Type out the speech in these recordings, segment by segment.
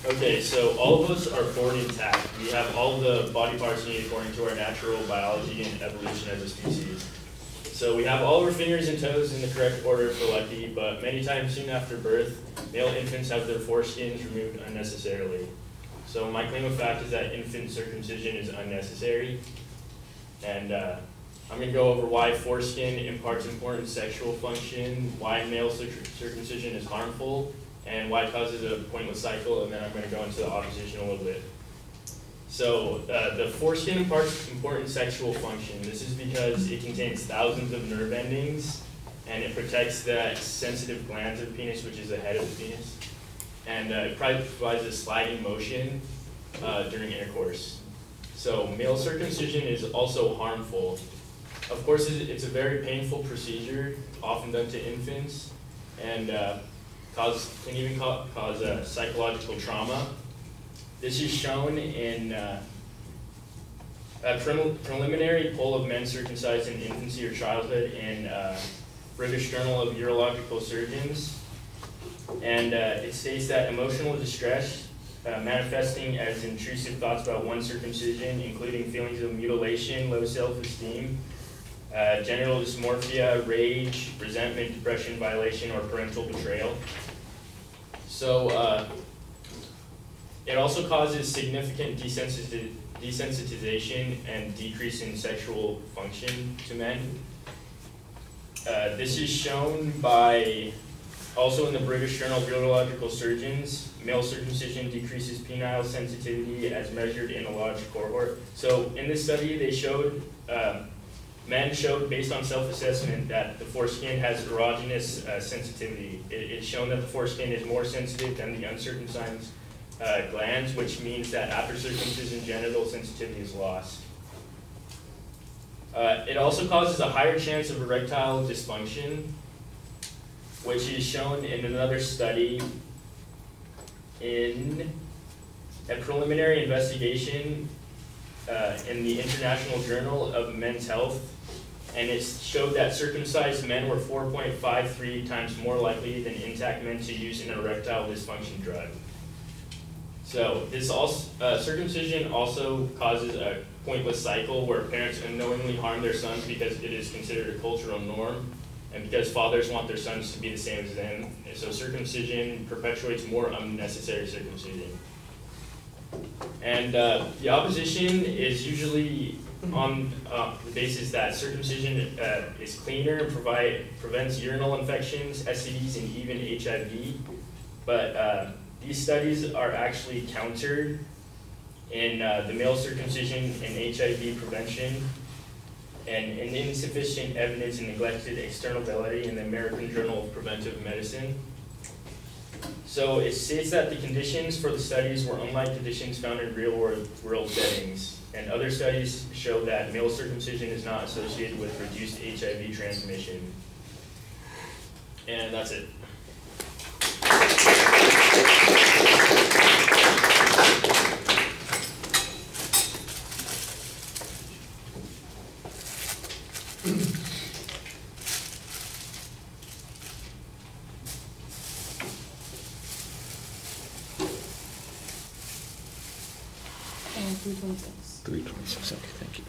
Okay, so all of us are born intact. We have all the body parts needed according to our natural biology and evolution as a species. So we have all of our fingers and toes in the correct order if we're lucky, but many times soon after birth, male infants have their foreskins removed unnecessarily. So my claim of fact is that infant circumcision is unnecessary. And I'm going to go over why foreskin imparts important sexual function, why male circumcision is harmful, and why it causes a pointless cycle, and then I'm going to go into the opposition a little bit. So the foreskin imparts important sexual function. This is because it contains thousands of nerve endings, and it protects the sensitive glands of the penis, which is the head of the penis. And it provides a sliding motion during intercourse. So male circumcision is also harmful. Of course, it's a very painful procedure, often done to infants, and can even cause psychological trauma. This is shown in a preliminary poll of men circumcised in infancy or childhood in British Journal of Urological Surgeons. And it states that emotional distress manifesting as intrusive thoughts about one's circumcision, including feelings of mutilation, low self-esteem, genital dysmorphia, rage, resentment, depression, violation, or parental betrayal. So it also causes significant desensitization and decrease in sexual function to men. This is shown by, also in the British Journal of Urological Surgeons, male circumcision decreases penile sensitivity as measured in a large cohort. So in this study, they showed, men showed based on self-assessment that the foreskin has erogenous sensitivity. It's shown that the foreskin is more sensitive than the uncircumcised glands, which means that after circumcision, genital sensitivity is lost. It also causes a higher chance of erectile dysfunction, which is shown in another study in a preliminary investigation in the International Journal of Men's Health, and it showed that circumcised men were 4.53 times more likely than intact men to use an erectile dysfunction drug. So this circumcision also causes a pointless cycle where parents unknowingly harm their sons because it is considered a cultural norm, and because fathers want their sons to be the same as them. So circumcision perpetuates more unnecessary circumcision. And the opposition is usually on the basis that circumcision is cleaner and prevents urinal infections, STDs, and even HIV. But these studies are actually countered in the male circumcision and HIV prevention, and insufficient evidence and neglected externality in the American Journal of Preventive Medicine. So it states that the conditions for the studies were unlike conditions found in real-world settings, and other studies show that male circumcision is not associated with reduced HIV transmission. And that's it. And 326. 326, okay, thank you.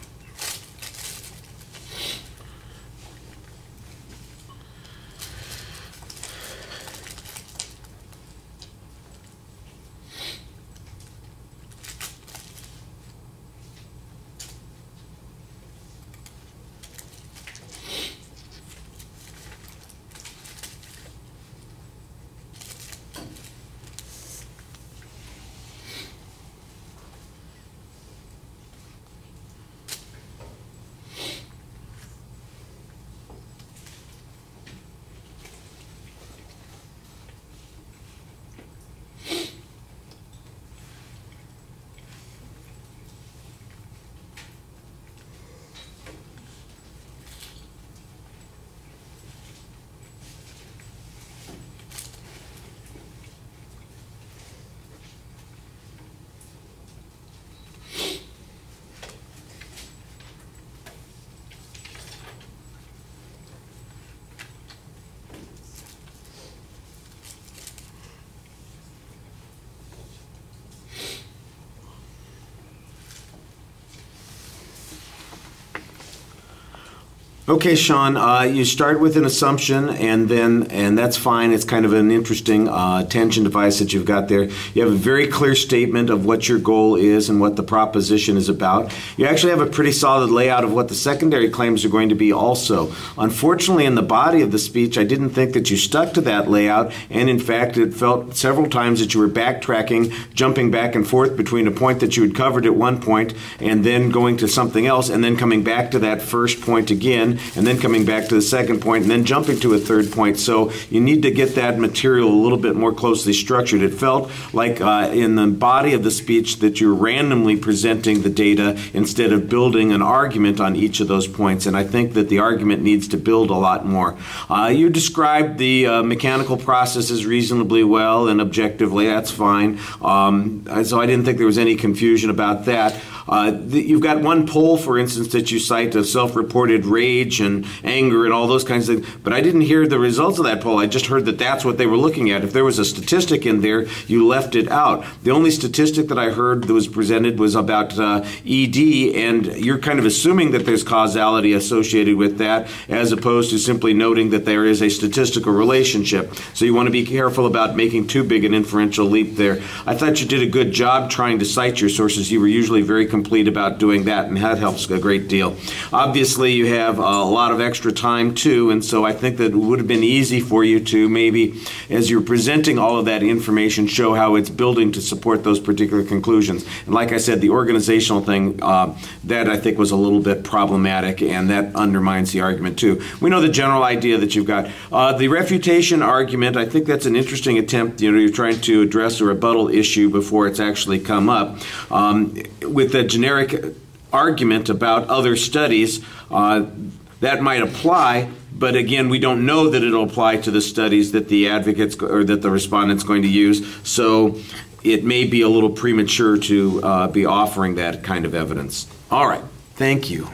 Okay, Sean, you start with an assumption, and that's fine. It's kind of an interesting attention device that you've got there. You have a very clear statement of what your goal is and what the proposition is about. You actually have a pretty solid layout of what the secondary claims are going to be also. Unfortunately, in the body of the speech, I didn't think that you stuck to that layout, and in fact, it felt several times that you were backtracking, jumping back and forth between a point that you had covered at one point, and then going to something else, and then coming back to that first point again, and then coming back to the second point, and then jumping to a third point. So you need to get that material a little bit more closely structured. It felt like in the body of the speech that you're randomly presenting the data instead of building an argument on each of those points, and I think that the argument needs to build a lot more. You described the mechanical processes reasonably well and objectively. That's fine. So I didn't think there was any confusion about that. You've got one poll, for instance, that you cite of self-reported rage and anger and all those kinds of things, but I didn't hear the results of that poll. I just heard that that's what they were looking at. If there was a statistic in there, you left it out. The only statistic that I heard that was presented was about ED, and you're kind of assuming that there's causality associated with that, as opposed to simply noting that there is a statistical relationship. So you want to be careful about making too big an inferential leap there. I thought you did a good job trying to cite your sources. You were usually very complete about doing that, and that helps a great deal. Obviously, you have a lot of extra time too, and so I think that it would have been easy for you to maybe, as you're presenting all of that information, show how it's building to support those particular conclusions. And like I said, the organizational thing, that I think was a little bit problematic, and that undermines the argument too. We know the general idea that you've got. The refutation argument, I think that's an interesting attempt. You know, you're trying to address a rebuttal issue before it's actually come up. With the generic argument about other studies, that might apply, but again, we don't know that it'll apply to the studies that the advocates or that the respondent's going to use, so it may be a little premature to be offering that kind of evidence. All right, thank you.